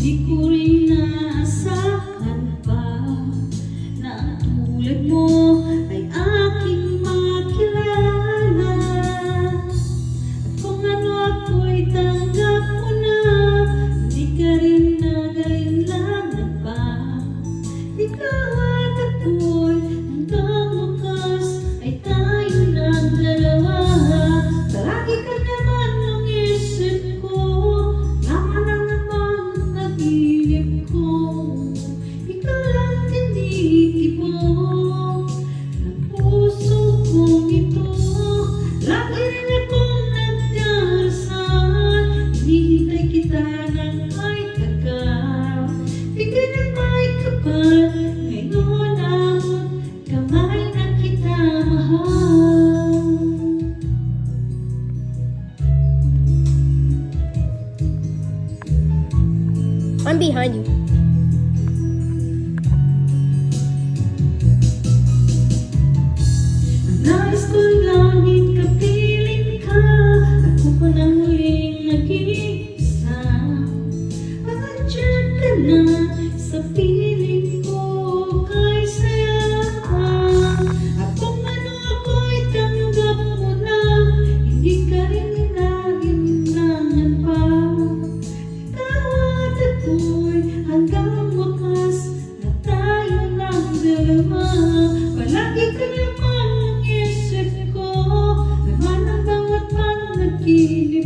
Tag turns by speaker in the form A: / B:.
A: Di ko rin naasahan pa na ang tulad mo ay aking makilala. At kung ano ako'y tanggap mo na, hindi ka rin na gayon lang pa. Ikaw at ako'y hanggang wakas ay tayo ng dalawa. Palagi ka naman ang isip ko, tama na naman ang naginip ko. Ikaw lang tinitipon ng puso kong ito. Lagi rin akong nagdarasal, hinihintay kita ng may tagal. Bigyan ng may kapal, ngayon amot kamay na kita mahal.
B: I'm behind you.
A: Nais ko'y langit kapiling ka, ako pa na muling nag-iisa. Andiyan ka na sa piling ko, kay saya ka. At kung ano ako'y tanggap mo na, hindi ka rin naging pa. Ikaw at ako'y hanggang wakas na tayo ng dalawa. Palagi ka naman ang isip ko, naman ang bawat panaginip